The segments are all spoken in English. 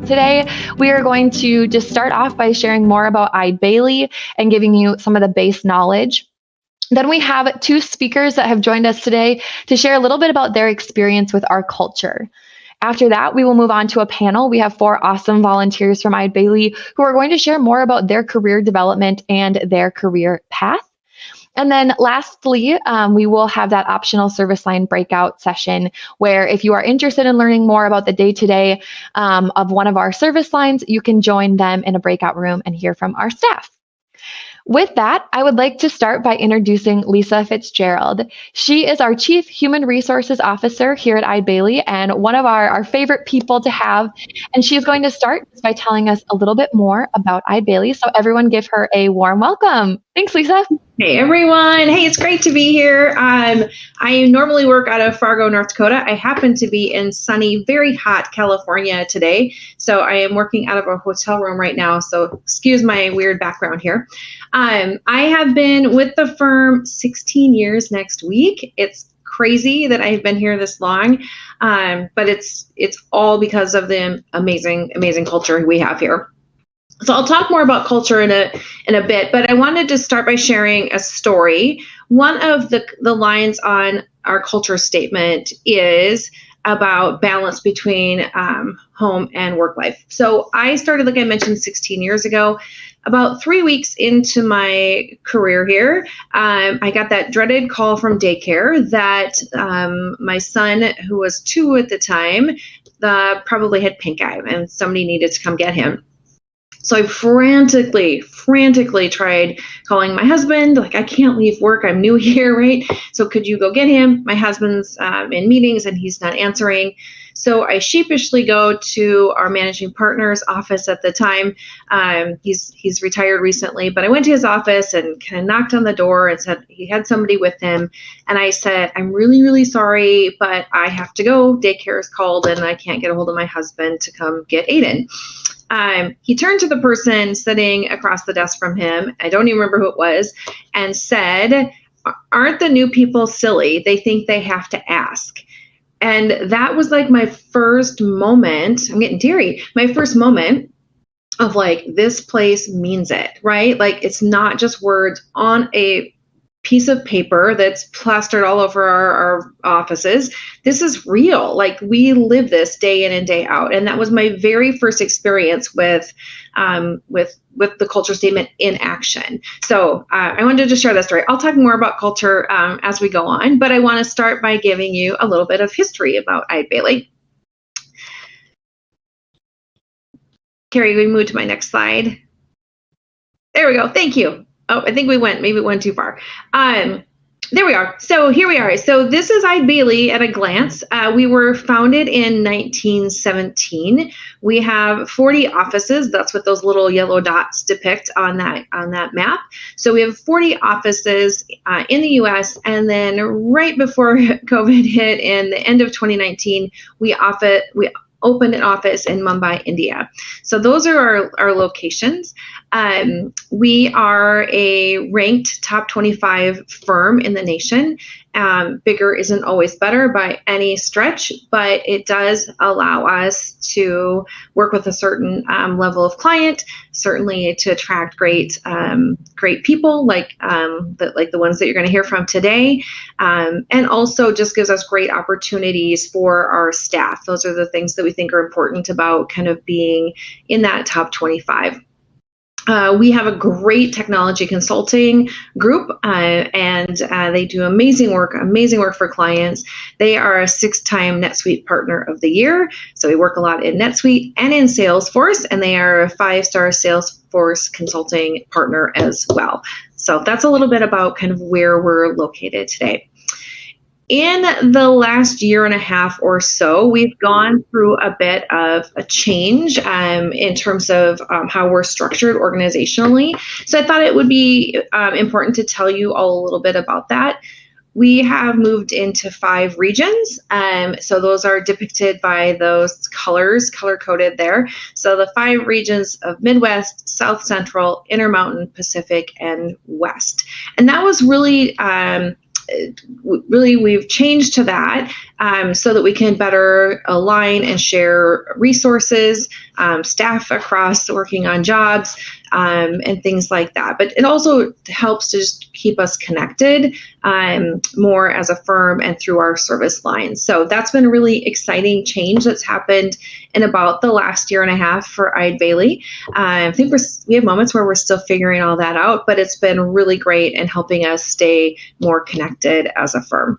Today, we are going to just start off by sharing more about Eide Bailly and giving you some of the base knowledge. Then we have two speakers that have joined us today to share a little bit about their experience with our culture. After that, we will move on to a panel. We have four awesome volunteers from Eide Bailly who are going to share more about their career development and their career path. And then lastly, we will have that optional service line breakout session where if you are interested in learning more about the day-to-day of one of our service lines, you can join them in a breakout room and hear from our staff. With that, I would like to start by introducing Lisa Fitzgerald. She is our Chief Human Resources Officer here at Eide Bailly and one of our favorite people to have. And she's going to start by telling us a little bit more about Eide Bailly. So everyone give her a warm welcome. Thanks, Lisa. Hey, everyone. Hey, it's great to be here. I normally work out of Fargo, North Dakota. I happen to be in sunny, very hot California today. So I am working out of a hotel room right now. So excuse my weird background here. I have been with the firm 16 years next week. It's crazy that I've been here this long, but it's all because of the amazing culture we have here. So I'll talk more about culture in a bit, but I wanted to start by sharing a story. One of the lines on our culture statement is about balance between home and work life. So I started, like I mentioned, 16 years ago. About 3 weeks into my career here, I got that dreaded call from daycare that my son, who was 2 at the time, probably had pink eye and somebody needed to come get him. So I frantically tried calling my husband, like, I can't leave work, I'm new here, right? So could you go get him? My husband's in meetings and he's not answering. So I sheepishly go to our managing partner's office at the time. He's retired recently, but I went to his office and kind of knocked on the door and said he had somebody with him. And I said, I'm really sorry, but I have to go. Daycare is called and I can't get a hold of my husband to come get Aiden. He turned to the person sitting across the desk from him, I don't even remember who it was, and said, aren't the new people silly? They think they have to ask. And that was like my first moment, I'm getting teary, my first moment of like, this place means it, right? Like, it's not just words on a piece of paper that's plastered all over our offices. This is real. Like, we live this day in and day out. And that was my very first experience with the culture statement in action. So I wanted to share that story. I'll talk more about culture as we go on, but I want to start by giving you a little bit of history about Eide Bailly. Carrie, we move to my next slide. There we go. Thank you. Oh, I think maybe it went too far. There we are. So here we are. So this is Eide Bailly at a glance. We were founded in 1917. We have 40 offices. That's what those little yellow dots depict on that map. So we have 40 offices in the U.S. And then right before COVID hit in the end of 2019, we opened an office in Mumbai, India. So those are our locations. We are a ranked top 25 firm in the nation. Bigger isn't always better by any stretch, but it does allow us to work with a certain level of client, certainly to attract great people like the ones that you're going to hear from today, and also just gives us great opportunities for our staff. Those are the things that we think are important about kind of being in that top 25. We have a great technology consulting group, and they do amazing work for clients. They are a 6-time NetSuite Partner of the Year. So we work a lot in NetSuite and in Salesforce, and they are a 5-star Salesforce consulting partner as well. So that's a little bit about kind of where we're located today. In the last year and a half or so, we've gone through a bit of a change in terms of how we're structured organizationally. So I thought it would be important to tell you all a little bit about that. We have moved into 5 regions. So those are depicted by those colors, color-coded there. So the 5 regions of Midwest, South Central, Intermountain, Pacific, and West. And that was really we've changed to that so that we can better align and share resources, staff across working on jobs, and things like that. But it also helps to just keep us connected more as a firm and through our service lines. So that's been a really exciting change that's happened in about the last year and a half for Eide Bailly. I think we have moments where we're still figuring all that out, but it's been really great in helping us stay more connected as a firm.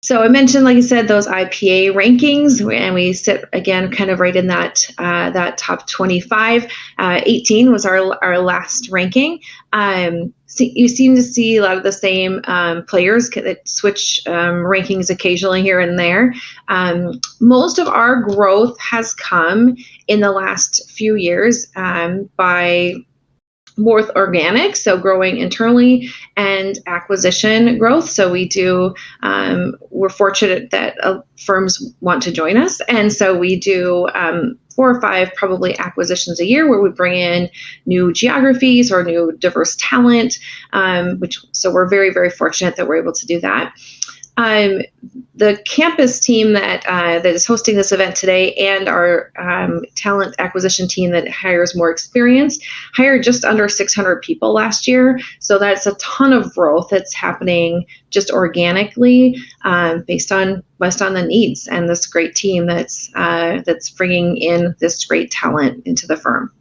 So I mentioned, like I said, those IPA rankings, and we sit again kind of right in that that top 25. 18 was our last ranking. So you seem to see a lot of the same players that switch rankings occasionally here and there. Most of our growth has come in the last few years by both organic, so growing internally, and acquisition growth. So we're fortunate that firms want to join us. And so we do 4 or 5 probably acquisitions a year where we bring in new geographies or new diverse talent, so we're very, very fortunate that we're able to do that. The campus team that is hosting this event today and our talent acquisition team that hires more experience hired just under 600 people last year. So that's a ton of growth that's happening just organically based on the needs and this great team that's bringing in this great talent into the firm.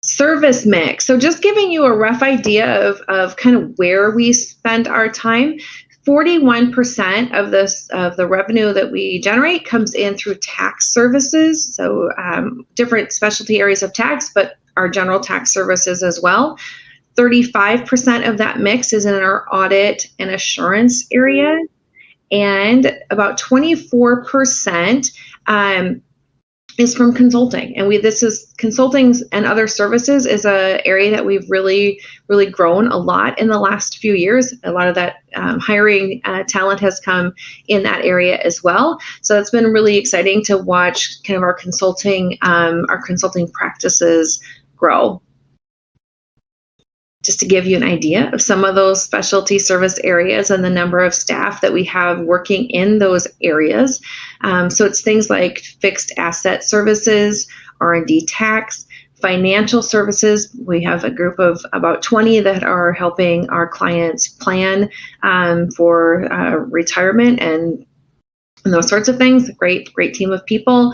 Service mix. So just giving you a rough idea of kind of where we spend our time. 41% of the revenue that we generate comes in through tax services. So different specialty areas of tax, but our general tax services as well. 35% of that mix is in our audit and assurance area. And about 24% is from consulting, and this is consulting and other services is a area that we've really grown a lot in the last few years. A lot of that hiring talent has come in that area as well. So it's been really exciting to watch kind of our consulting practices grow. Just to give you an idea of some of those specialty service areas and the number of staff that we have working in those areas. So it's things like fixed asset services, R&D tax, financial services. We have a group of about 20 that are helping our clients plan for retirement and those sorts of things. Great team of people.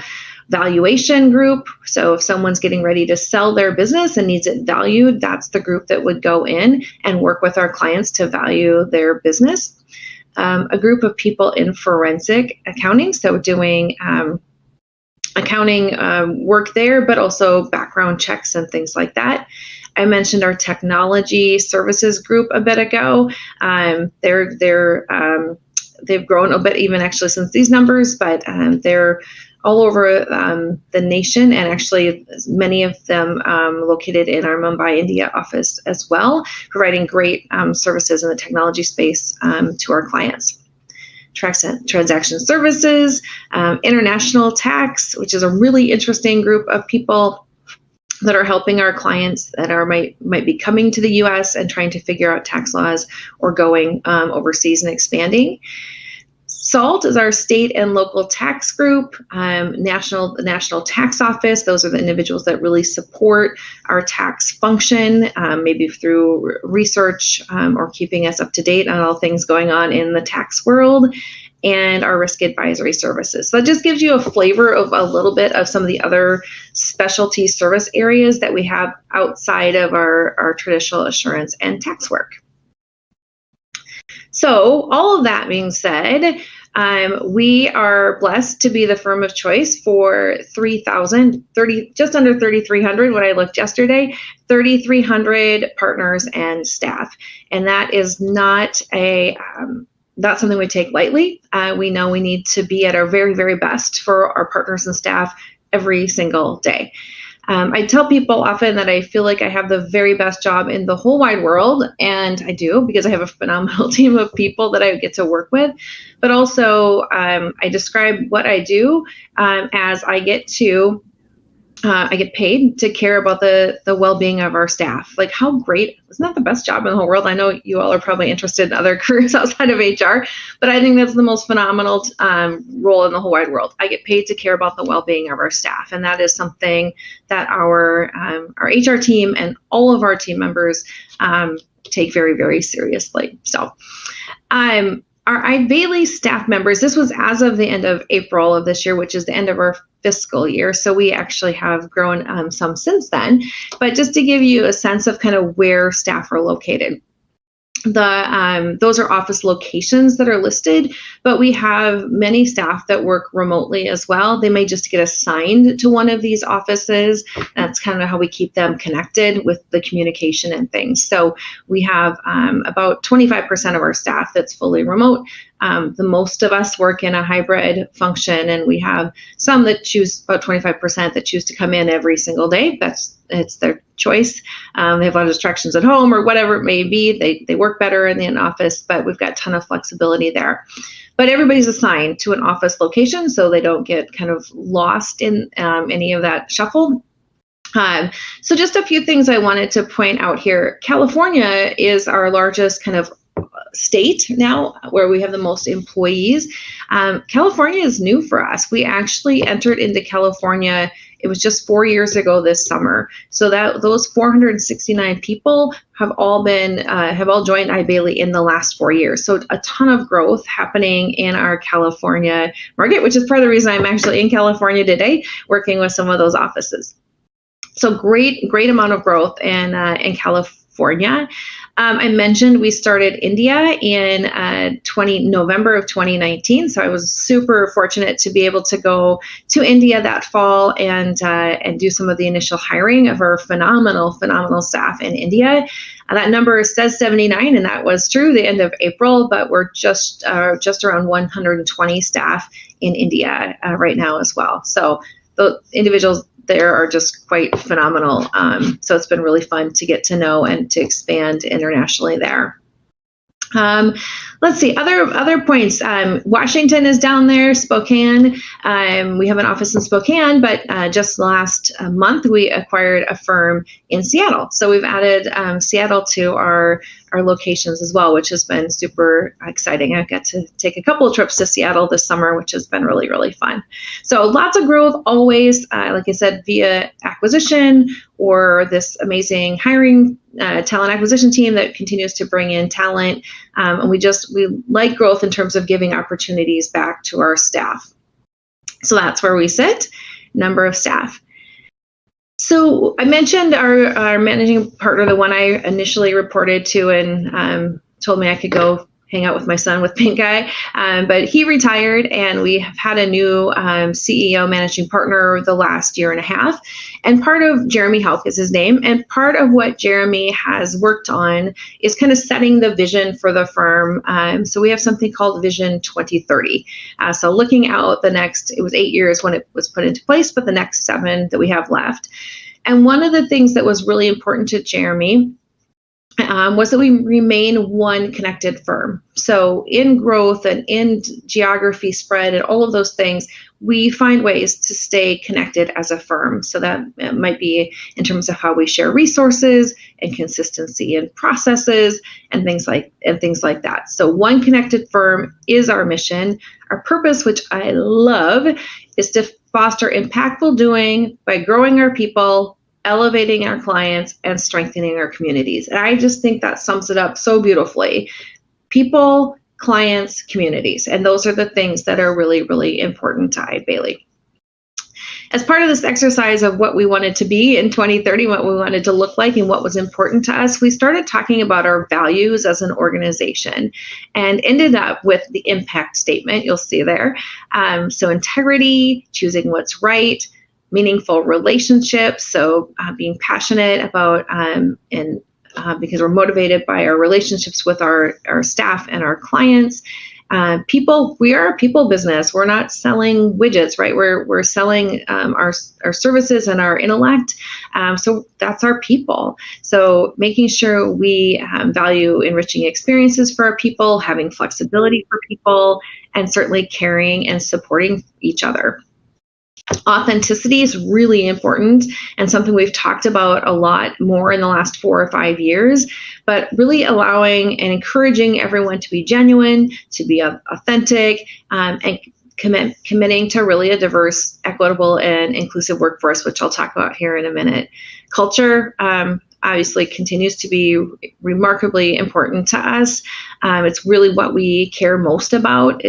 Valuation group. So if someone's getting ready to sell their business and needs it valued, that's the group that would go in and work with our clients to value their business. A group of people in forensic accounting, so doing accounting work there, but also background checks and things like that. I mentioned our technology services group a bit ago. They've grown a bit even actually since these numbers, but they're all over the nation, and actually many of them located in our Mumbai, India office as well, providing great services in the technology space to our clients. Transaction services, international tax, which is a really interesting group of people that are helping our clients that might be coming to the U.S. and trying to figure out tax laws or going overseas and expanding. SALT is our state and local tax group. The National Tax Office, those are the individuals that really support our tax function, maybe through research or keeping us up to date on all things going on in the tax world, and our risk advisory services. So that just gives you a flavor of a little bit of some of the other specialty service areas that we have outside of our traditional assurance and tax work. So all of that being said, we are blessed to be the firm of choice for just under 3,300 when I looked yesterday, 3,300 partners and staff. And that is not something we take lightly. We know we need to be at our very, very best for our partners and staff every single day. I tell people often that I feel like I have the very best job in the whole wide world, and I do, because I have a phenomenal team of people that I get to work with. But also, I describe what I do as I get to I get paid to care about the well-being of our staff. Like, how great, isn't that the best job in the whole world? I know you all are probably interested in other careers outside of HR, but I think that's the most phenomenal role in the whole wide world. I get paid to care about the well-being of our staff, and that is something that our HR team and all of our team members take very, very seriously. So our Eide Bailly staff members, this was as of the end of April of this year, which is the end of our fiscal year. So we actually have grown some since then. But just to give you a sense of kind of where staff are located. Those are office locations that are listed, but we have many staff that work remotely as well. They may just get assigned to one of these offices. That's kind of how we keep them connected with the communication and things. So we have about 25% of our staff that's fully remote. The most of us work in a hybrid function, and we have some that choose, about 25% that choose to come in every single day. It's their choice. They have a lot of distractions at home or whatever it may be. They work better in the office, but we've got a ton of flexibility there. But everybody's assigned to an office location, so they don't get kind of lost in any of that shuffle. So just a few things I wanted to point out here. California is our largest kind of state now, where we have the most employees. California is new for us. We actually entered into California, it was just 4 years ago this summer. So that those 469 people have all joined Eide Bailly in the last 4 years. So a ton of growth happening in our California market, which is part of the reason I'm actually in California today, working with some of those offices. So great amount of growth in California. I mentioned we started India in November of 2019. So I was super fortunate to be able to go to India that fall and do some of the initial hiring of our phenomenal staff in India. That number says 79, and that was true the end of April, but we're just around 120 staff in India right now as well. So the individuals there are just quite phenomenal. So it's been really fun to get to know and to expand internationally there. Let's see, other points. Washington is down there, Spokane. We have an office in Spokane, but just last month we acquired a firm in Seattle. So we've added Seattle to our locations as well, which has been super exciting. I've got to take a couple of trips to Seattle this summer, which has been really, really fun. So lots of growth always, like I said, via acquisition or this amazing hiring talent acquisition team that continues to bring in talent. And we like growth in terms of giving opportunities back to our staff. So that's where we sit, number of staff. So I mentioned our managing partner, the one I initially reported to and told me I could go hang out with my son with pink eye, but he retired, and we have had a new CEO managing partner the last year and a half. And part of Jeremy Help is his name, and part of what Jeremy has worked on is kind of setting the vision for the firm. So we have something called Vision 2030. So looking out it was 8 years when it was put into place, but the next 7 that we have left. And one of the things that was really important to Jeremy was that we remain one connected firm. So in growth and in geography spread and all of those things, we find ways to stay connected as a firm. So that might be in terms of how we share resources and consistency in processes and things like that. So one connected firm is our mission. Our purpose, which I love, is to foster impactful doing by growing our people, elevating our clients, and strengthening our communities. And I just think that sums it up so beautifully. People, clients, communities. And those are the things that are really, really important to Eide Bailly. As part of this exercise of what we wanted to be in 2030, what we wanted to look like, and what was important to us, we started talking about our values as an organization and ended up with the impact statement you'll see there. So integrity, choosing what's right, meaningful relationships, so being passionate about because we're motivated by our relationships with our staff and our clients. People, we are a people business. We're not selling widgets, right? We're selling our services and our intellect. So that's our people. So making sure we value enriching experiences for our people, having flexibility for people, and certainly caring and supporting each other. Authenticity is really important and something we've talked about a lot more in the last 4 or 5 years, but really allowing and encouraging everyone to be genuine, to be authentic, and committing to really a diverse, equitable, and inclusive workforce, which I'll talk about here in a minute. Culture, obviously continues to be remarkably important to us. It's really what we care most about,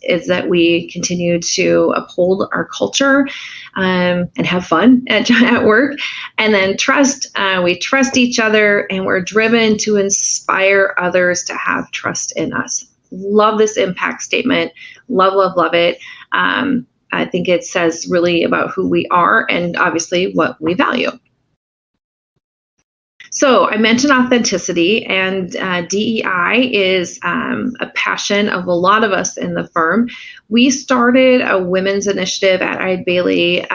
is that we continue to uphold our culture and have fun at work. And then trust, we trust each other, and we're driven to inspire others to have trust in us. Love this impact statement. Love, love, love it. I think it says really about who we are and obviously what we value. So I mentioned authenticity, and DEI is a passion of a lot of us in the firm. We started a women's initiative at Eide Bailly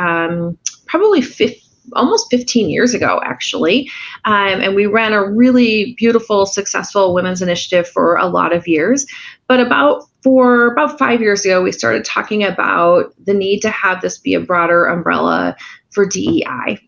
probably almost 15 years ago, actually. And we ran a really beautiful, successful women's initiative for a lot of years. But about 5 years ago, we started talking about the need to have this be a broader umbrella for DEI.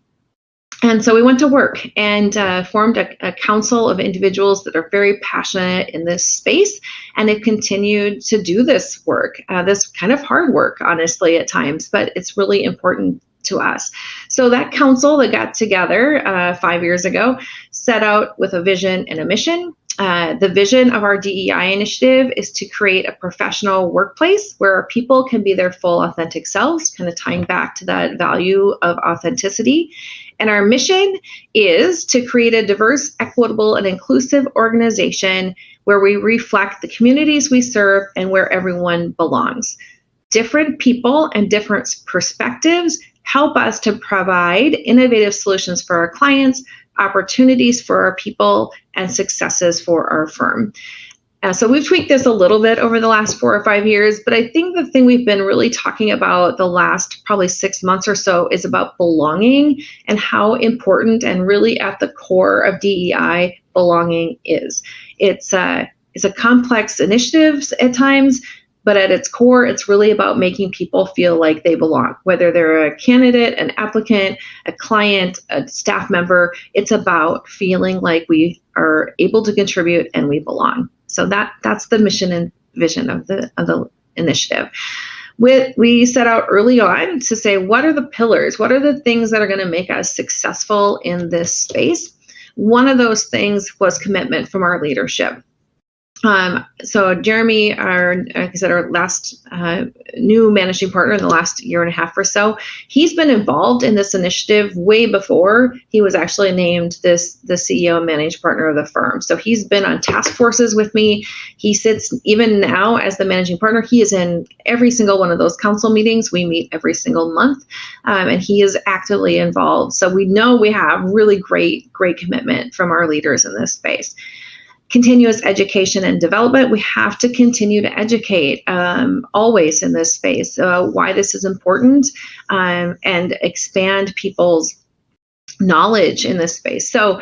And so we went to work and formed a council of individuals that are very passionate in this space, and have continued to do this work, this kind of hard work, honestly, at times, but it's really important to us. So that council that got together 5 years ago set out with a vision and a mission. The vision of our DEI initiative is to create a professional workplace where our people can be their full authentic selves, kind of tying back to that value of authenticity. And our mission is to create a diverse, equitable, and inclusive organization where we reflect the communities we serve and where everyone belongs. Different people and different perspectives help us to provide innovative solutions for our clients, opportunities for our people, and successes for our firm. So we've tweaked this a little bit over the last 4 or 5 years, but I think the thing we've been really talking about the last probably 6 months or so is about belonging, and how important and really at the core of DEI belonging is. It's a complex initiative at times, but at its core, it's really about making people feel like they belong, whether they're a candidate, an applicant, a client, a staff member. It's about feeling like we are able to contribute and we belong. So that's the mission and vision of the initiative. We set out early on to say, what are the pillars? What are the things that are going to make us successful in this space? One of those things was commitment from our leadership. So Jeremy, like I said, our last new managing partner in the last year and a half or so, he's been involved in this initiative way before he was actually named the CEO and managing partner of the firm. So he's been on task forces with me. He sits, even now as the managing partner, he is in every single one of those council meetings. We meet every single month, and he is actively involved. So we know we have really great commitment from our leaders in this space. Continuous education and development. We have to continue to educate always in this space, why this is important, and expand people's knowledge in this space. So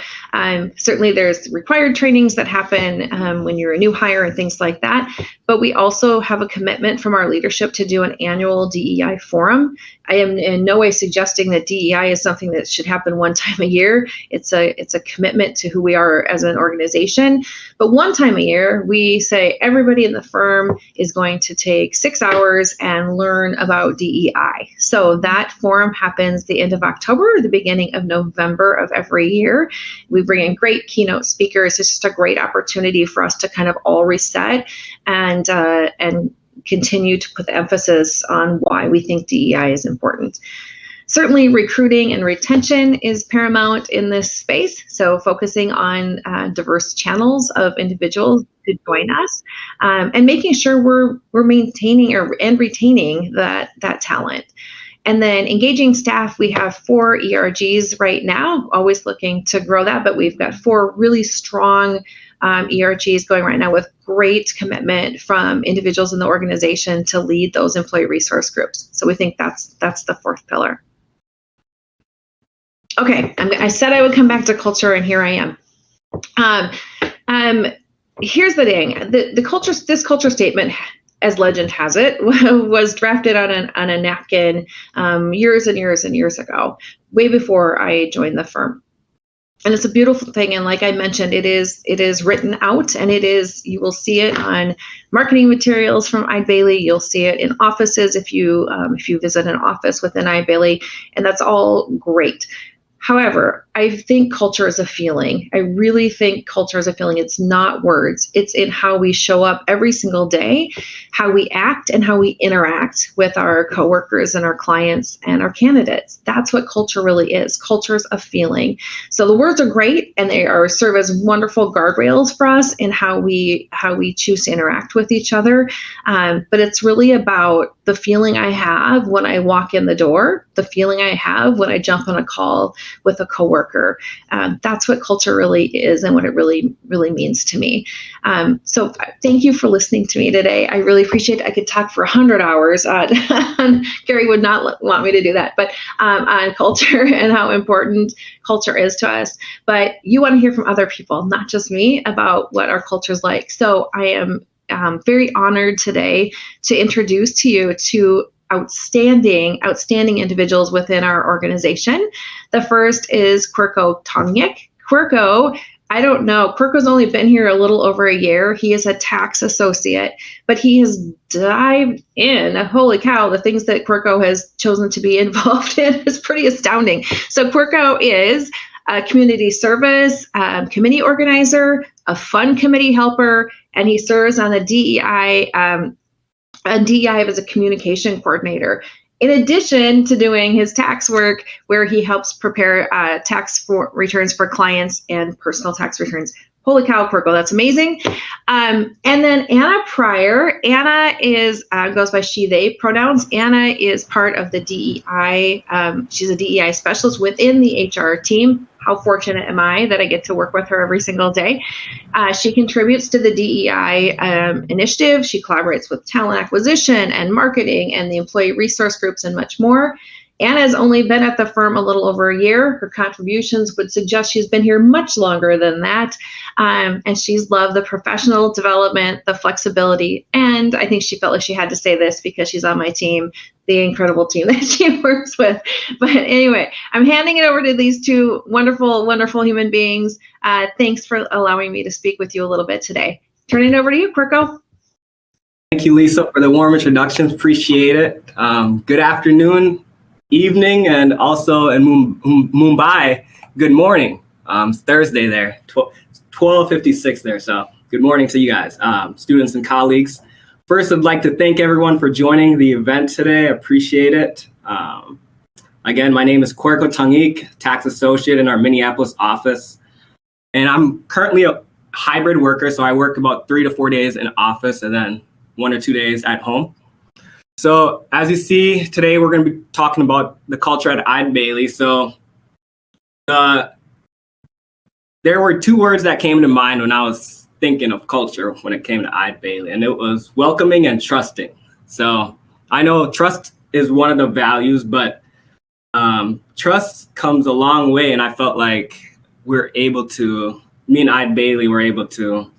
certainly there's required trainings that happen when you're a new hire and things like that. But we also have a commitment from our leadership to do an annual DEI forum. I am in no way suggesting that DEI is something that should happen one time a year. It's a commitment to who we are as an organization. But one time a year, we say everybody in the firm is going to take 6 hours and learn about DEI. So that forum happens the end of October or the beginning of November of every year. We bring in great keynote speakers. It's just a great opportunity for us to kind of all reset and continue to put the emphasis on why we think DEI is important. Certainly recruiting and retention is paramount in this space. So focusing on diverse channels of individuals to join us, and making sure we're maintaining and retaining that talent. And then engaging staff, we have 4 ERGs right now, always looking to grow that, but we've got 4 really strong ERGs going right now with great commitment from individuals in the organization to lead those employee resource groups. So we think that's the 4th pillar. Okay, I said I would come back to culture, and here I am. Here's the thing: this culture statement as legend has it, was drafted on a napkin years and years and years ago, way before I joined the firm. And it's a beautiful thing. And like I mentioned, it is written out, and you will see it on marketing materials from Eide Bailly. You'll see it in offices if you visit an office within Eide Bailly, and that's all great. However, I think culture is a feeling. I really think culture is a feeling. It's not words. It's in how we show up every single day, how we act, and how we interact with our coworkers and our clients and our candidates. That's what culture really is. Culture is a feeling. So the words are great, and they serve as wonderful guardrails for us in how we choose to interact with each other. But it's really about the feeling I have when I walk in the door, the feeling I have when I jump on a call with a coworker. That's what culture really is and what it really, really means to me. So thank you for listening to me today. I really appreciate it. I could talk for 100 hours. Gary would not want me to do that, but on culture and how important culture is to us. But you want to hear from other people, not just me, about what our culture is like. So I am very honored today to introduce to you two outstanding individuals within our organization. The first is Quirko Tongnik. Quirko, I don't know, Quirko's only been here a little over a year. He is a tax associate, but he has dived in. Holy cow, the things that Quirko has chosen to be involved in is pretty astounding. So Quirko is a community service committee organizer, a fund committee helper, and he serves on the DEI as a communication coordinator, in addition to doing his tax work, where he helps prepare tax returns for clients and personal tax returns. Holy cow, Quirko, that's amazing. And then Anna Pryor. Anna goes by she, they pronouns. Anna is part of the DEI. She's a DEI specialist within the HR team. How fortunate am I that I get to work with her every single day? She contributes to the DEI initiative. She collaborates with talent acquisition and marketing and the employee resource groups and much more. Anna has only been at the firm a little over a year. Her contributions would suggest she's been here much longer than that. And she's loved the professional development, the flexibility, and I think she felt like she had to say this because she's on my team, the incredible team that she works with. But anyway, I'm handing it over to these two wonderful, wonderful human beings. Thanks for allowing me to speak with you a little bit today. Turning it over to you, Quirko. Thank you, Lisa, for the warm introductions. Appreciate it. Good afternoon, evening, and also in Mumbai, good morning. It's Thursday there, 12:56 there. So good morning to you guys, students and colleagues. First, I'd like to thank everyone for joining the event today. I appreciate it. Again, my name is Quirko Tongnik, tax associate in our Minneapolis office. And I'm currently a hybrid worker, so I work about 3 to 4 days in office and then 1 or 2 days at home. So as you see, today we're going to be talking about the culture at Eide Bailly. So there were two words that came to mind when I was thinking of culture when it came to Eide Bailly, and it was welcoming and trusting. So I know trust is one of the values, but trust comes a long way, and I felt like me and Eide Bailly were able to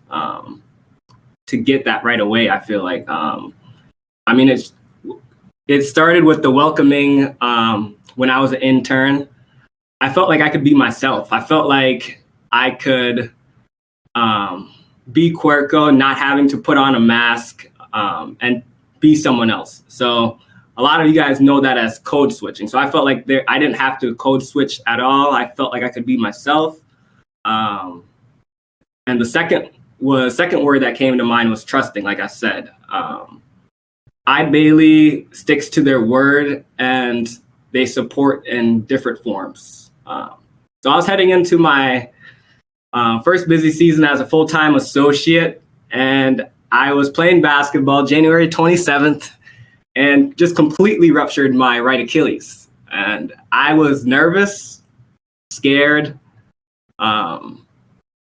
get that right away. I feel like, it started with the welcoming when I was an intern. I felt like I could be myself. I felt like I could be Quirko, not having to put on a mask and be someone else. So a lot of you guys know that as code switching. So I felt like I didn't have to code switch at all. I felt like I could be myself. And the second word that came to mind was trusting, like I said. Eide Bailly sticks to their word and they support in different forms. So I was heading into my first busy season as a full-time associate, and I was playing basketball January 27th and just completely ruptured my right Achilles. And I was nervous, scared,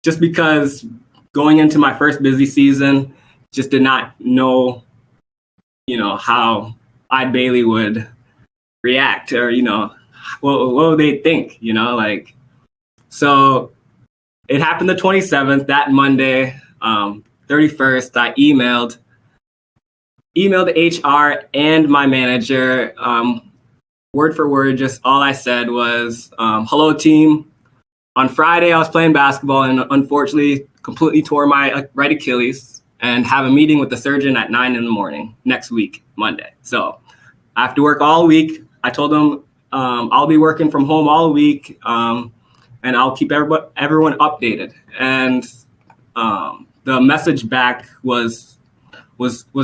just because going into my first busy season, just did not know how Eide Bailly would react, or, what would they think, So it happened the 27th, that Monday, 31st, I emailed emailed HR and my manager, word for word, just all I said was, hello team. On Friday, I was playing basketball and unfortunately completely tore my right Achilles and have a meeting with the surgeon at 9 a.m. next week, Monday. So I have to work all week. I told them I'll be working from home all week and I'll keep everyone updated. And the message back was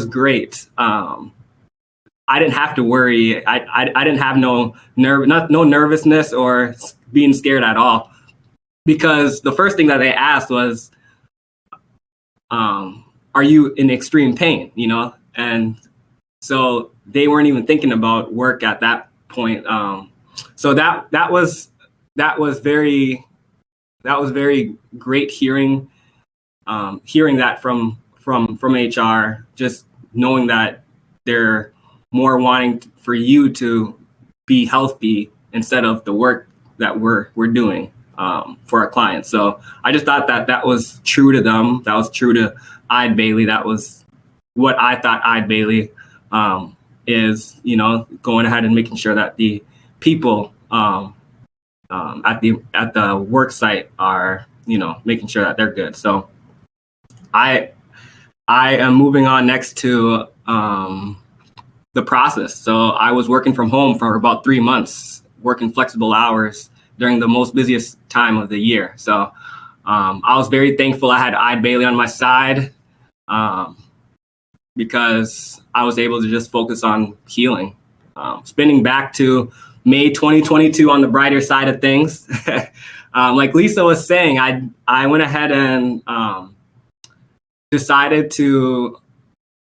great. I didn't have to worry. I didn't have no nervousness or being scared at all, because the first thing that they asked was, are you in extreme pain? And so they weren't even thinking about work at that point. So that was very great hearing that from HR, just knowing that they're more wanting for you to be healthy instead of the work that we're doing for our clients. So I just thought that was true to them. That was true to Eide Bailly. That was what I thought Eide Bailly is, going ahead and making sure that the people at the work site are, making sure that they're good. So I am moving on next to the process. So I was working from home for about 3 months, working flexible hours during the most busiest time of the year. So I was very thankful I had Eide Bailly on my side because I was able to just focus on healing. Spinning back to May 2022 on the brighter side of things, like Lisa was saying, I went ahead and decided to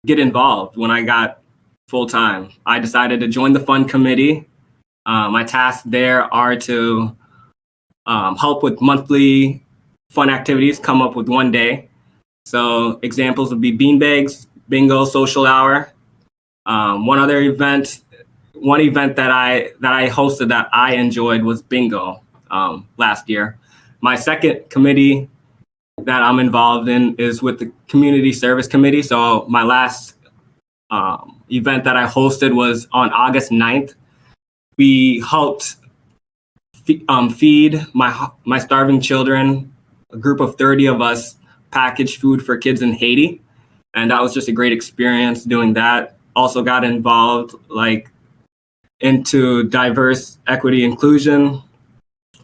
get involved when I got full-time. I decided to join the fund committee. My tasks there are to help with monthly fun activities, come up with one day. So examples would be beanbags, bingo, social hour. One event that I hosted that I enjoyed was bingo last year. My second committee that I'm involved in is with the community service committee. So my last event that I hosted was on August 9th. We helped feed my starving children. A group of 30 of us packaged food for kids in Haiti. And that was just a great experience doing that. Also got involved into diverse equity inclusion.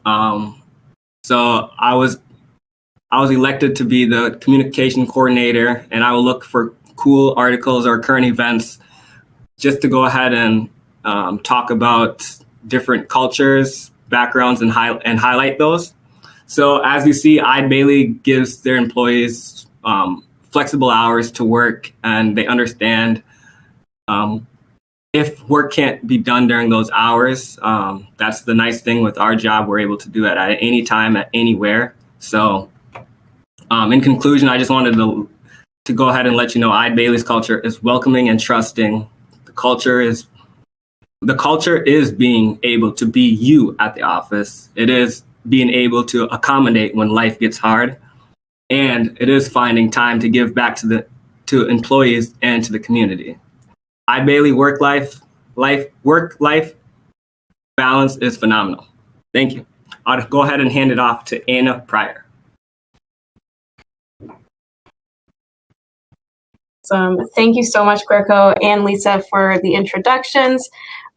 So I was elected to be the communication coordinator, and I will look for cool articles or current events just to go ahead and talk about different cultures, backgrounds, and highlight those. So as you see, Eide Bailly gives their employees flexible hours to work, and they understand if work can't be done during those hours. That's the nice thing with our job. We're able to do it at any time, at anywhere. So in conclusion, I just wanted to go ahead and let you know Eide Bailly's culture is welcoming and trusting. The culture is being able to be you at the office. It is being able to accommodate when life gets hard, and it is finding time to give back to employees and to the community. Eide Bailly work-life balance is phenomenal. Thank you. I'll go ahead and hand it off to Anna Pryor. Thank you so much, Greco and Lisa, for the introductions.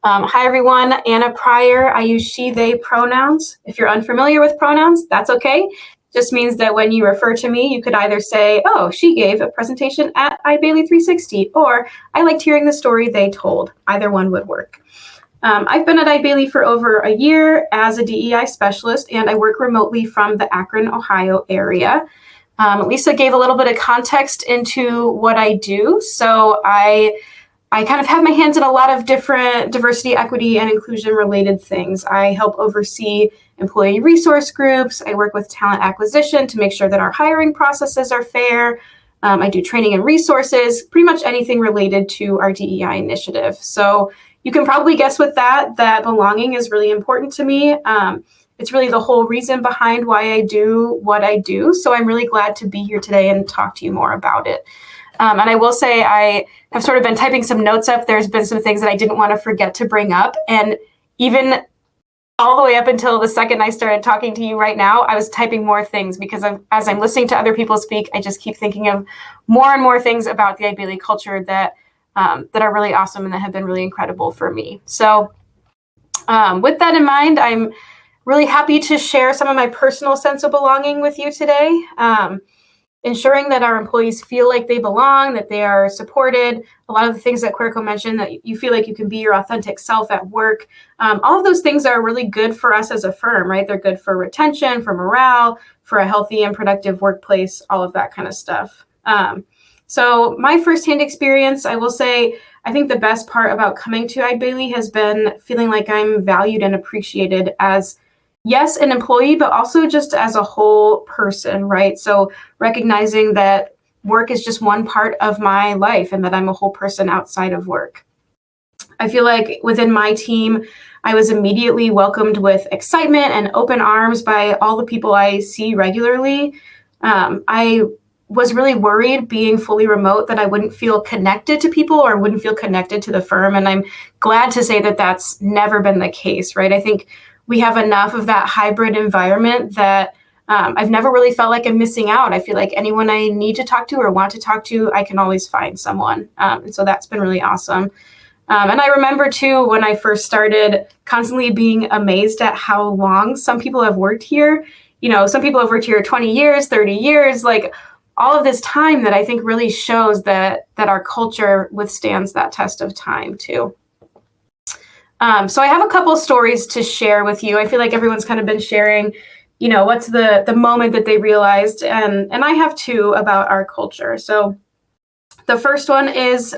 Hi, everyone. Anna Pryor. I use she, they pronouns. If you're unfamiliar with pronouns, that's okay. Just means that when you refer to me, you could either say, oh, she gave a presentation at Eide Bailly 360, or I liked hearing the story they told. Either one would work. I've been at Eide Bailly for over a year as a DEI specialist, and I work remotely from the Akron, Ohio area. Lisa gave a little bit of context into what I do. So I kind of have my hands in a lot of different diversity, equity, and inclusion related things. I help oversee employee resource groups. I work with talent acquisition to make sure that our hiring processes are fair. I do training and resources, pretty much anything related to our DEI initiative. So you can probably guess with that belonging is really important to me. It's really the whole reason behind why I do what I do. So I'm really glad to be here today and talk to you more about it. And I will say I have sort of been typing some notes up. There's been some things that I didn't want to forget to bring up. And even all the way up until the second I started talking to you right now, I was typing more things because as I'm listening to other people speak, I just keep thinking of more and more things about the Eide Bailly culture that are really awesome and that have been really incredible for me. So with that in mind, I'm really happy to share some of my personal sense of belonging with you today. Ensuring that our employees feel like they belong, that they are supported. A lot of the things that Querco mentioned, that you feel like you can be your authentic self at work. All of those things are really good for us as a firm, right? They're good for retention, for morale, for a healthy and productive workplace, all of that kind of stuff. So my firsthand experience, I will say, I think the best part about coming to Eide Bailly has been feeling like I'm valued and appreciated as, yes, an employee, but also just as a whole person, right? So recognizing that work is just one part of my life and that I'm a whole person outside of work. I feel like within my team, I was immediately welcomed with excitement and open arms by all the people I see regularly. I was really worried being fully remote that I wouldn't feel connected to people or wouldn't feel connected to the firm. And I'm glad to say that that's never been the case, right? I think we have enough of that hybrid environment that I've never really felt like I'm missing out. I feel like anyone I need to talk to or want to talk to, I can always find someone. And so that's been really awesome. And I remember too, when I first started, constantly being amazed at how long some people have worked here. You know, some people have worked here 20 years, 30 years, like all of this time that I think really shows that our culture withstands that test of time too. So I have a couple stories to share with you. I feel like everyone's kind of been sharing, you know, what's the moment that they realized, and I have two about our culture. So the first one is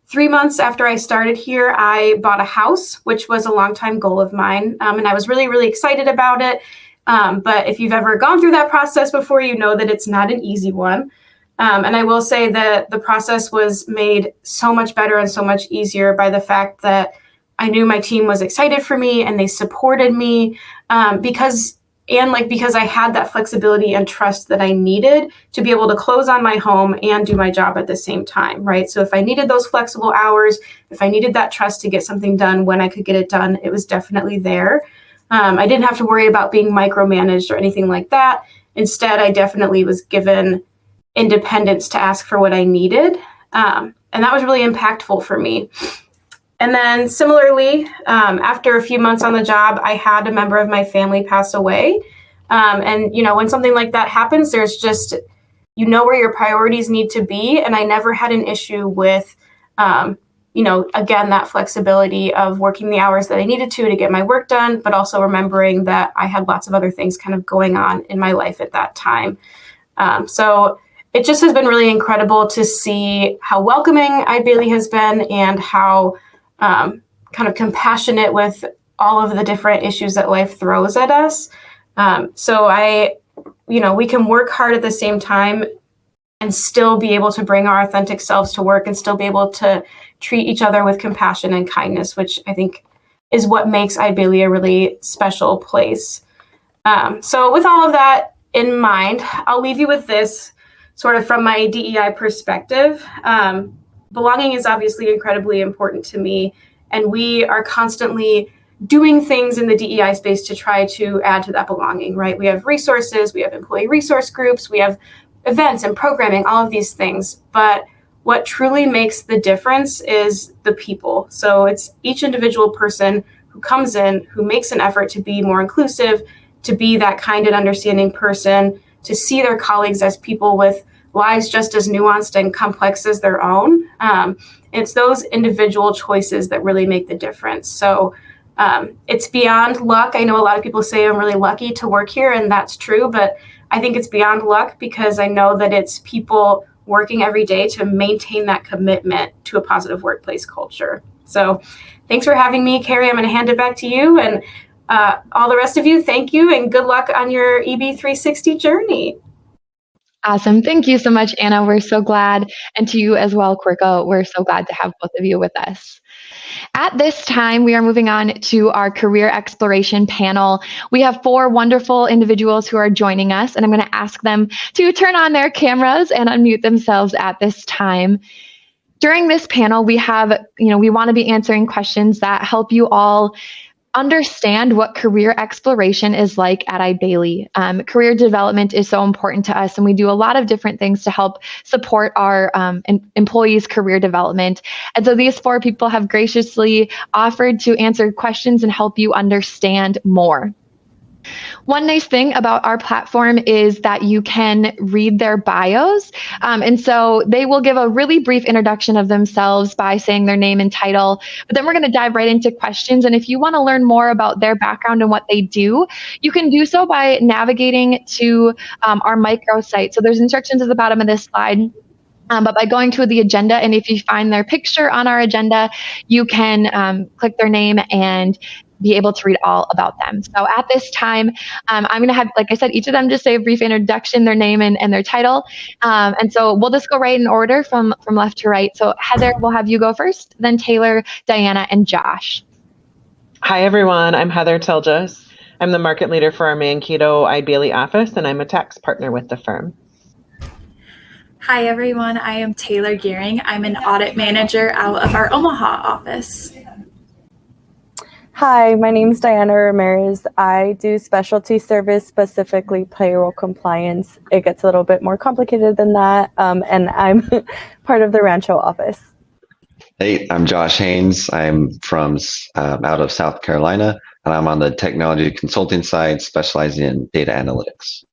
3 months after I started here, I bought a house, which was a longtime goal of mine, and I was really, really excited about it. But if you've ever gone through that process before, you know that it's not an easy one. And I will say that the process was made so much better and so much easier by the fact that I knew my team was excited for me and they supported me because I had that flexibility and trust that I needed to be able to close on my home and do my job at the same time, right? So if I needed those flexible hours, if I needed that trust to get something done when I could get it done, it was definitely there. I didn't have to worry about being micromanaged or anything like that. Instead, I definitely was given independence to ask for what I needed. And that was really impactful for me. And then similarly, after a few months on the job, I had a member of my family pass away. And, you know, when something like that happens, there's just, you know, where your priorities need to be. And I never had an issue with, you know, again, that flexibility of working the hours that I needed to get my work done, but also remembering that I had lots of other things kind of going on in my life at that time. So it just has been really incredible to see how welcoming Eide Bailly has been and how kind of compassionate with all of the different issues that life throws at us. So we can work hard at the same time and still be able to bring our authentic selves to work and still be able to treat each other with compassion and kindness, which I think is what makes Eide Bailly a really special place. So with all of that in mind, I'll leave you with this sort of from my DEI perspective. Belonging is obviously incredibly important to me, and we are constantly doing things in the DEI space to try to add to that belonging, right? We have resources, we have employee resource groups, we have events and programming, all of these things. But what truly makes the difference is the people. So it's each individual person who comes in, who makes an effort to be more inclusive, to be that kind and understanding person, to see their colleagues as people with lives just as nuanced and complex as their own. It's those individual choices that really make the difference. So it's beyond luck. I know a lot of people say I'm really lucky to work here, and that's true, but I think it's beyond luck because I know that it's people working every day to maintain that commitment to a positive workplace culture. So thanks for having me, Carrie. I'm going to hand it back to you, and all the rest of you, thank you, and good luck on your EB360 journey. Awesome. Thank you so much, Anna. We're so glad. And to you as well, Querco, we're so glad to have both of you with us. At this time, we are moving on to our career exploration panel. We have 4 wonderful individuals who are joining us, and I'm going to ask them to turn on their cameras and unmute themselves at this time. During this panel, we want to be answering questions that help you all understand what career exploration is like at Eide Bailly. Career development is so important to us, and we do a lot of different things to help support our employees' career development. And so these 4 people have graciously offered to answer questions and help you understand more. One nice thing about our platform is that you can read their bios. And so they will give a really brief introduction of themselves by saying their name and title. But then we're going to dive right into questions. And if you want to learn more about their background and what they do, you can do so by navigating to our micro site. So there's instructions at the bottom of this slide. But by going to the agenda, and if you find their picture on our agenda, you can click their name and be able to read all about them. So at this time, I'm going to have, like I said, each of them just say a brief introduction, their name and their title. And so we'll just go right in order from left to right. So Heather, we'll have you go first, then Taylor, Diana, and Josh. Hi, everyone. I'm Heather Tilges. I'm the market leader for our Mankato Eide Bailly office, and I'm a tax partner with the firm. Hi, everyone. I am Taylor Gearing. I'm an audit manager out of our Omaha office. Hi, my name is Diana Ramirez. I do specialty service, specifically payroll compliance. It gets a little bit more complicated than that, and I'm part of the Rancho office. Hey, I'm Josh Haynes. I'm from out of South Carolina, and I'm on the technology consulting side, specializing in data analytics.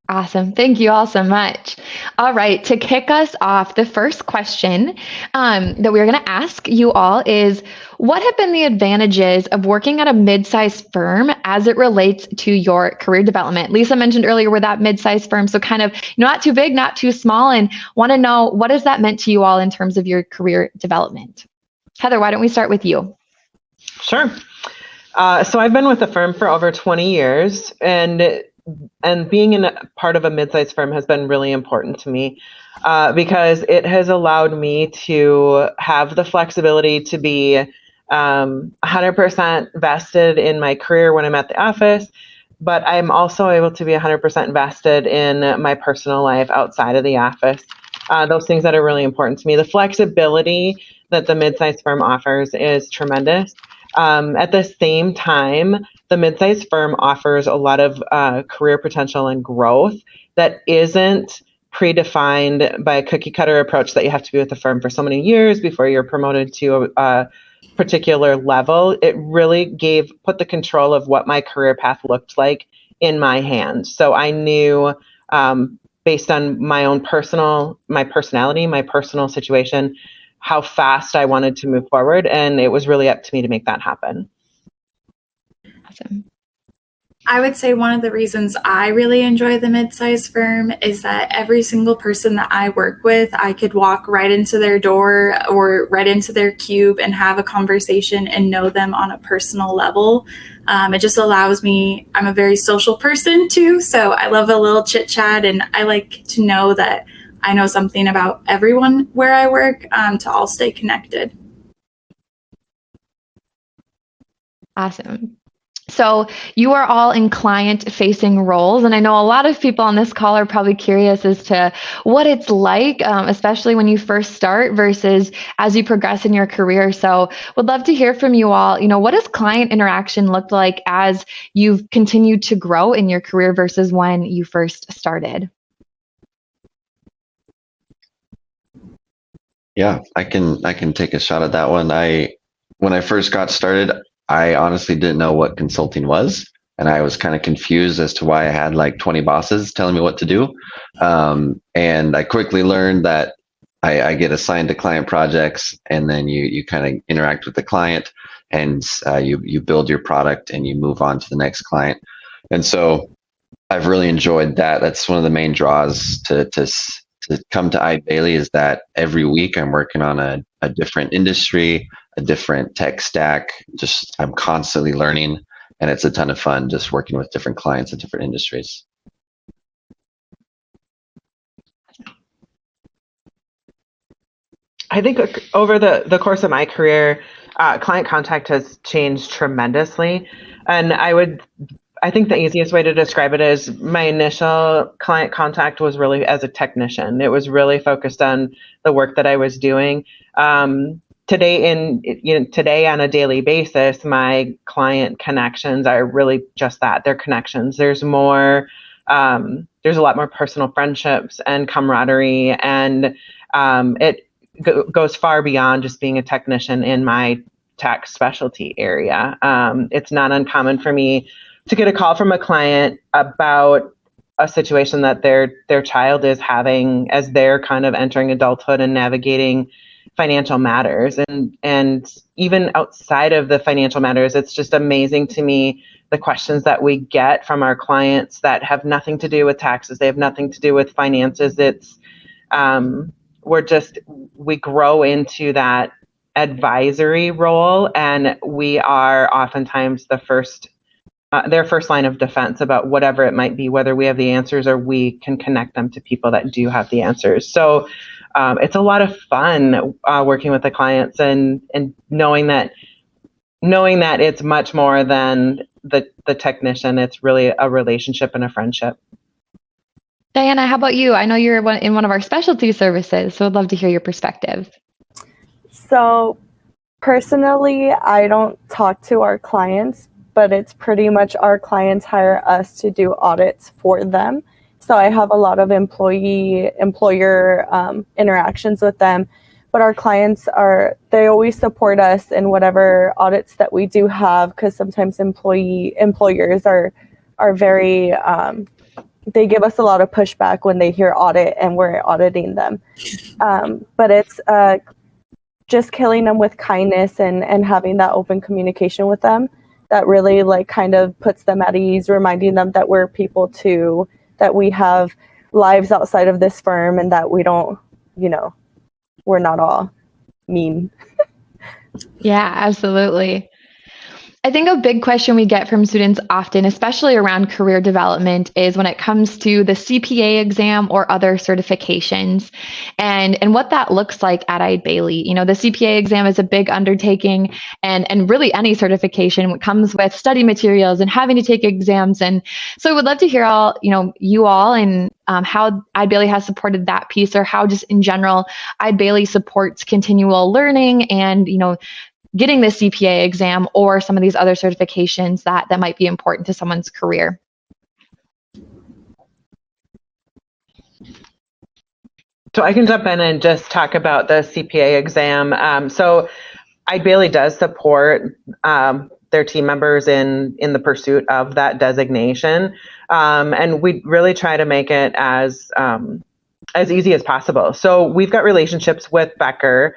Awesome. Thank you all so much. All right. To kick us off, the first question that we're going to ask you all is, what have been the advantages of working at a mid-sized firm as it relates to your career development? Lisa mentioned earlier we're that mid-sized firm, so kind of not too big, not too small, and want to know, what has that meant to you all in terms of your career development? Heather, why don't we start with you? Sure. So I've been with the firm for over 20 years, and being in a part of a mid-sized firm has been really important to me because it has allowed me to have the flexibility to be 100% vested in my career when I'm at the office, but I'm also able to be 100% vested in my personal life outside of the office. Those things that are really important to me. The flexibility that the mid-sized firm offers is tremendous. At the same time, the mid-sized firm offers a lot of career potential and growth that isn't predefined by a cookie cutter approach that you have to be with the firm for so many years before you're promoted to a particular level. It really put the control of what my career path looked like in my hands. So I knew, based on my personality, my personal situation, how fast I wanted to move forward, and it was really up to me to make that happen. Awesome. I would say one of the reasons I really enjoy the mid-sized firm is that every single person that I work with, I could walk right into their door or right into their cube and have a conversation and know them on a personal level. It just allows me, I'm a very social person too, so I love a little chit chat, and I like to know that I know something about everyone where I work to all stay connected. Awesome. So you are all in client-facing roles, and I know a lot of people on this call are probably curious as to what it's like, especially when you first start versus as you progress in your career. So would love to hear from you all. What does client interaction look like as you've continued to grow in your career versus when you first started? Yeah, I can take a shot at that one. When I first got started, I honestly didn't know what consulting was, and I was kind of confused as to why I had like 20 bosses telling me what to do. And I quickly learned that I get assigned to client projects, and then you kind of interact with the client, and you build your product, and you move on to the next client. And so I've really enjoyed that. That's one of the main draws to come to Eide Bailly, is that every week I'm working on a different industry, a different tech stack. Just I'm constantly learning, and it's a ton of fun just working with different clients in different industries. I think over the course of my career, client contact has changed tremendously. And I think the easiest way to describe it is my initial client contact was really as a technician. It was really focused on the work that I was doing. Today on a daily basis, my client connections are really just that. They're connections. There's more, there's a lot more personal friendships and camaraderie, and it goes far beyond just being a technician in my tax specialty area. It's not uncommon for me to get a call from a client about a situation that their child is having as they're kind of entering adulthood and navigating financial matters. And even outside of the financial matters, it's just amazing to me the questions that we get from our clients that have nothing to do with taxes. They have nothing to do with finances. It's we grow into that advisory role, and we are oftentimes their first line of defense about whatever it might be, whether we have the answers or we can connect them to people that do have the answers. So it's a lot of fun working with the clients and knowing that it's much more than the technician. It's really a relationship and a friendship. Diana, how about you? I know you're in one of our specialty services, so I'd love to hear your perspective. So personally, I don't talk to our clients, but it's pretty much our clients hire us to do audits for them. So I have a lot of employer interactions with them, but our clients they always support us in whatever audits that we do have, because sometimes employers are very, they give us a lot of pushback when they hear audit and we're auditing them. But it's just killing them with kindness and having that open communication with them that really kind of puts them at ease, reminding them that we're people too, that we have lives outside of this firm, and that we don't, we're not all mean. Yeah, absolutely. I think a big question we get from students often, especially around career development, is when it comes to the CPA exam or other certifications and what that looks like at Eide Bailly. The CPA exam is a big undertaking, and really any certification comes with study materials and having to take exams. And so I would love to hear you all and how Eide Bailly has supported that piece, or how just in general Eide Bailly supports continual learning and, getting the CPA exam or some of these other certifications that might be important to someone's career. So I can jump in and just talk about the CPA exam. So Eide Bailly does support their team members in the pursuit of that designation. And we really try to make it as easy as possible. So we've got relationships with Becker,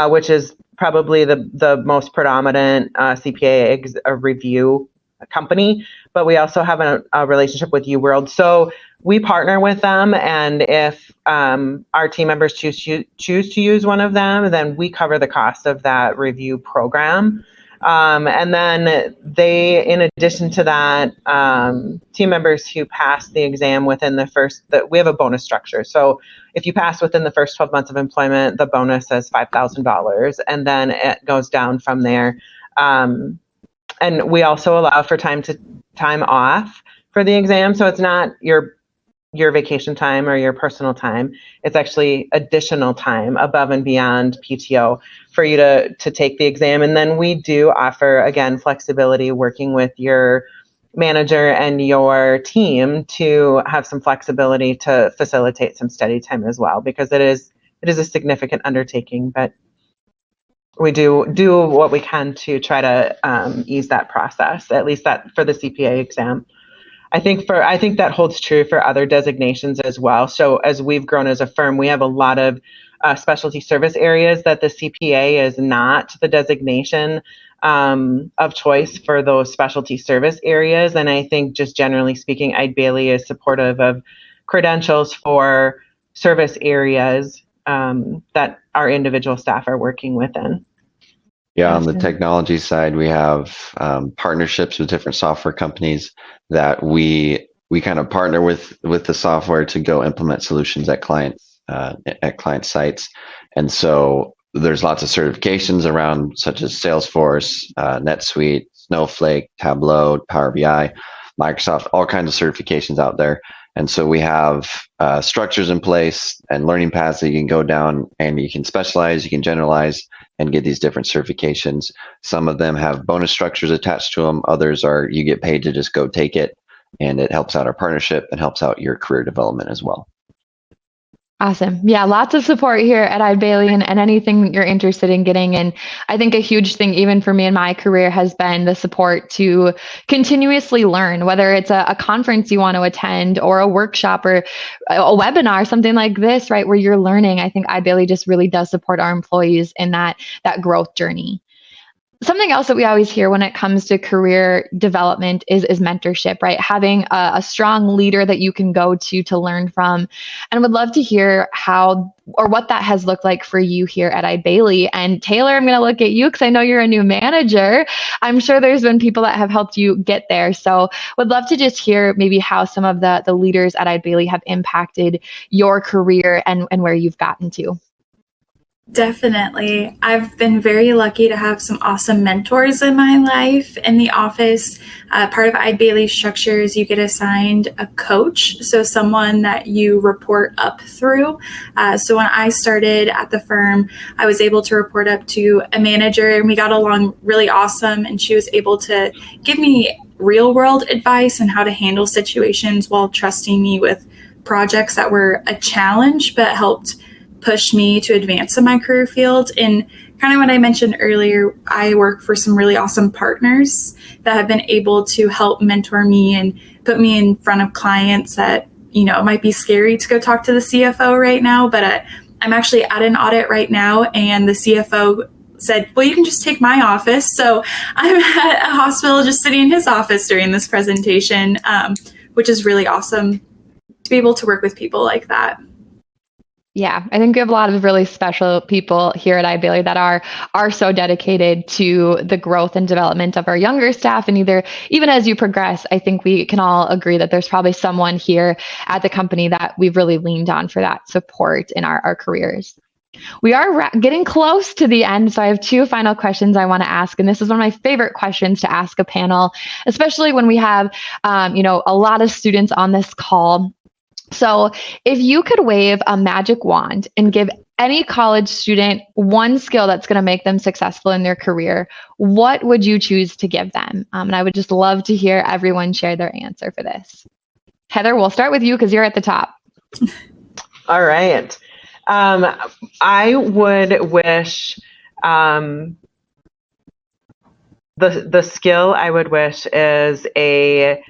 which is probably the most predominant CPA review company, but we also have a relationship with UWorld. So we partner with them, and if our team members choose to use one of them, then we cover the cost of that review program. And then in addition to that, team members who pass the exam within we have a bonus structure. So if you pass within the first 12 months of employment, the bonus is $5,000, and then it goes down from there. And we also allow for time off for the exam. So it's not your vacation time or your personal time. It's actually additional time above and beyond PTO for you to take the exam. And then we do offer, again, flexibility, working with your manager and your team to have some flexibility to facilitate some study time as well, because it is a significant undertaking, but we do what we can to try to ease that process, at least that for the CPA exam. I think that holds true for other designations as well. So as we've grown as a firm, we have a lot of specialty service areas that the CPA is not the designation of choice for those specialty service areas. And I think just generally speaking, Eide Bailly is supportive of credentials for service areas that our individual staff are working within. Yeah, on the technology side, we have partnerships with different software companies that we kind of partner with the software to go implement solutions at client sites. And so there's lots of certifications around, such as Salesforce, NetSuite, Snowflake, Tableau, Power BI, Microsoft, all kinds of certifications out there. And so we have structures in place and learning paths that you can go down, and you can specialize, you can generalize, and get these different certifications. Some of them have bonus structures attached to them. Others are you get paid to just go take it, and it helps out our partnership and helps out your career development as well. Awesome. Yeah, lots of support here at Eide Bailly and anything you're interested in getting. And I think a huge thing, even for me in my career, has been the support to continuously learn, whether it's a conference you want to attend or a workshop or a webinar, something like this, right, where you're learning. I think Eide Bailly just really does support our employees in that growth journey. Something else that we always hear when it comes to career development is mentorship, right? Having a strong leader that you can go to learn from. And would love to hear how or what that has looked like for you here at Eide Bailly. And Taylor, I'm going to look at you because I know you're a new manager. I'm sure there's been people that have helped you get there. So would love to just hear maybe how some of the leaders at Eide Bailly have impacted your career and where you've gotten to. Definitely. I've been very lucky to have some awesome mentors in my life. In the office, part of Eide Bailly structure is you get assigned a coach, so someone that you report up through. So when I started at the firm, I was able to report up to a manager, and we got along really awesome, and she was able to give me real world advice on how to handle situations while trusting me with projects that were a challenge but helped push me to advance in my career field. And kind of what I mentioned earlier, I work for some really awesome partners that have been able to help mentor me and put me in front of clients that, you know, it might be scary to go talk to the CFO right now, but I'm actually at an audit right now, and the CFO said, well, you can just take my office. So I'm at a hospital just sitting in his office during this presentation, which is really awesome to be able to work with people like that. Yeah, I think we have a lot of really special people here at Eide Bailly that are so dedicated to the growth and development of our younger staff. And even as you progress, I think we can all agree that there's probably someone here at the company that we've really leaned on for that support in our careers. We are getting close to the end, so I have two final questions I want to ask, and this is one of my favorite questions to ask a panel, especially when we have, a lot of students on this call. So if you could wave a magic wand and give any college student one skill that's going to make them successful in their career, what would you choose to give them? And I would just love to hear everyone share their answer for this. Heather, we'll start with you because you're at the top. All right. I would wish the skill I would wish is a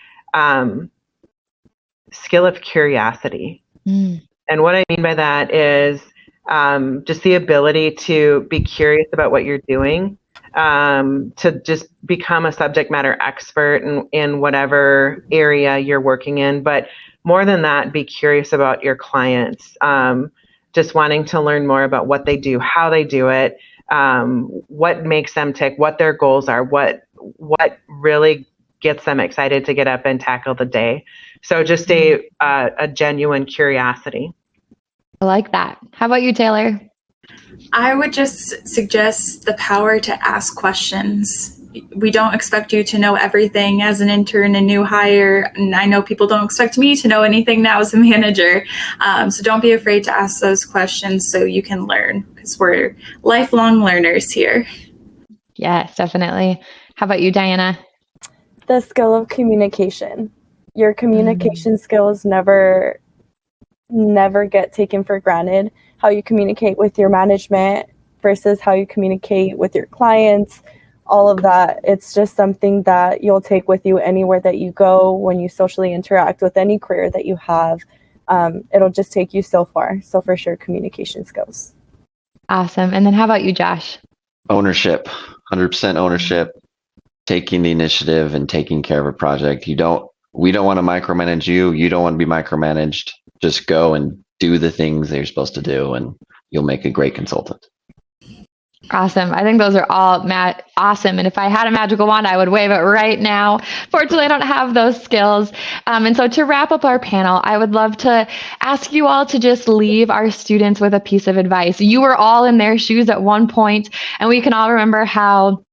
skill of curiosity. And what I mean by that is just the ability to be curious about what you're doing, to just become a subject matter expert in whatever area you're working in. But more than that, be curious about your clients, just wanting to learn more about what they do, how they do it, what makes them tick, what their goals are, what really gets them excited to get up and tackle the day. So just a genuine curiosity. I like that. How about you, Taylor? I would just suggest the power to ask questions. We don't expect you to know everything as an intern and new hire. And I know people don't expect me to know anything now as a manager. So don't be afraid to ask those questions so you can learn, because we're lifelong learners here. Yes, definitely. How about you, Diana? The skill of communication. Your communication skills never get taken for granted. How you communicate with your management versus how you communicate with your clients, all of that. It's just something that you'll take with you anywhere that you go. When you socially interact with any career that you have, it'll just take you so far. So for sure, communication skills. Awesome. And then how about you, Josh? Ownership, 100% ownership, taking the initiative and taking care of a project. We don't want to micromanage you. You don't want to be micromanaged. Just go and do the things that you're supposed to do, and you'll make a great consultant. Awesome. I think those are all awesome. And if I had a magical wand, I would wave it right now. Fortunately, I don't have those skills. And so to wrap up our panel, I would love to ask you all to just leave our students with a piece of advice. You were all in their shoes at one point, and we can all remember how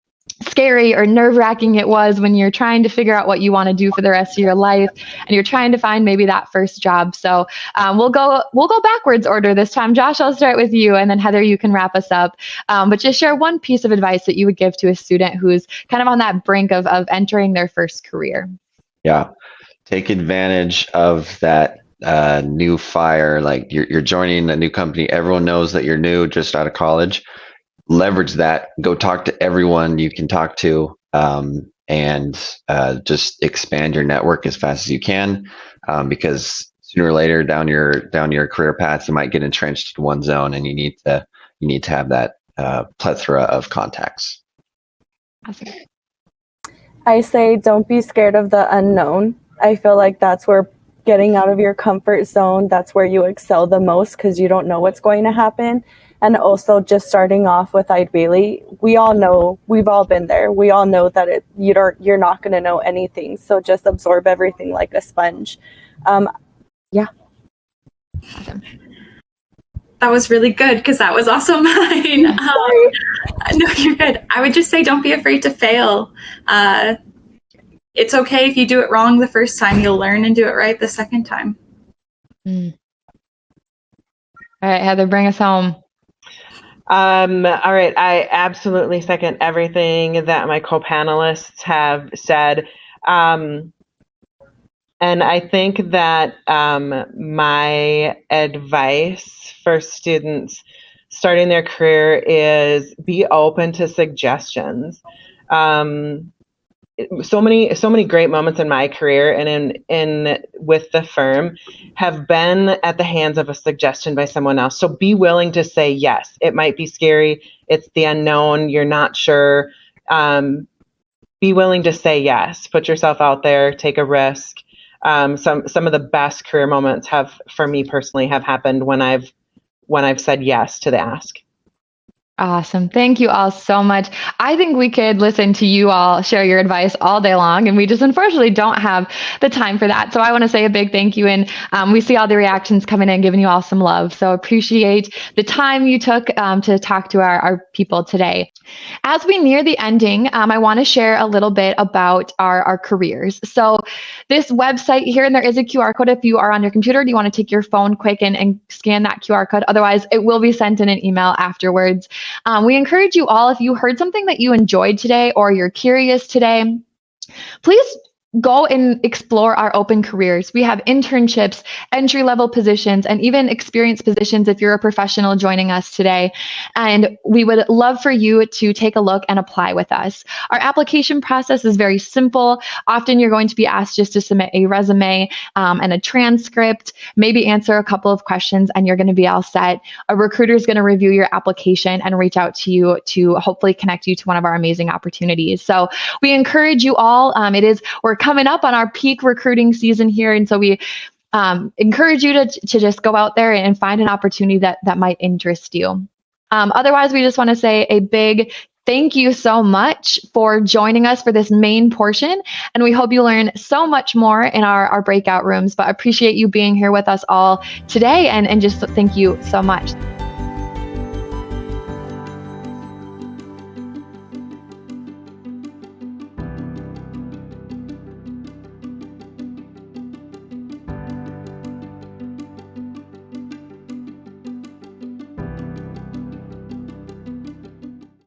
scary or nerve-wracking it was when you're trying to figure out what you want to do for the rest of your life and you're trying to find maybe that first job. So we'll go backwards order this time. Josh, I'll start with you, and then Heather, you can wrap us up. But just share one piece of advice that you would give to a student who's kind of on that brink of entering their first career. Yeah, take advantage of that new fire. Like you're joining a new company. Everyone knows that you're new, just out of college. Leverage that. Go talk to everyone you can talk to, and just expand your network as fast as you can, because sooner or later down your career path, you might get entrenched in one zone, and you need to have that plethora of contacts. Awesome. I say don't be scared of the unknown. I feel like that's where getting out of your comfort zone, that's where you excel the most, because you don't know what's going to happen. And also just starting off with Eide Bailly, we all know, we've all been there. We all know that you're not going to know anything. So just absorb everything like a sponge. Yeah. Awesome. That was really good, because that was also mine. No, you're good. I would just say don't be afraid to fail. It's okay if you do it wrong the first time. You'll learn and do it right the second time. All right, Heather, bring us home. All right. I absolutely second everything that my co-panelists have said. And I think that my advice for students starting their career is be open to suggestions. So many great moments in my career and in with the firm have been at the hands of a suggestion by someone else. So be willing to say yes. It might be scary. It's the unknown. You're not sure. Be willing to say yes. Put yourself out there. Take a risk. Some of the best career moments for me personally, have happened when I've said yes to the ask. Awesome. Thank you all so much. I think we could listen to you all share your advice all day long, and we just unfortunately don't have the time for that. So I want to say a big thank you. And we see all the reactions coming in, giving you all some love. So appreciate the time you took to talk to our people today. As we near the ending, I want to share a little bit about our careers. So this website here, and there is a QR code if you are on your computer. Do you want to take your phone quick and scan that QR code? Otherwise, it will be sent in an email afterwards. We encourage you all, if you heard something that you enjoyed today or you're curious today, please go and explore our open careers. We have internships, entry-level positions, and even experienced positions if you're a professional joining us today. And we would love for you to take a look and apply with us. Our application process is very simple. Often you're going to be asked just to submit a resume and a transcript, maybe answer a couple of questions, and you're going to be all set. A recruiter is going to review your application and reach out to you to hopefully connect you to one of our amazing opportunities. So we encourage you all. We're coming up on our peak recruiting season here. And so we encourage you to just go out there and find an opportunity that might interest you. Otherwise, we just want to say a big thank you so much for joining us for this main portion. And we hope you learn so much more in our breakout rooms, but appreciate you being here with us all today. And just thank you so much.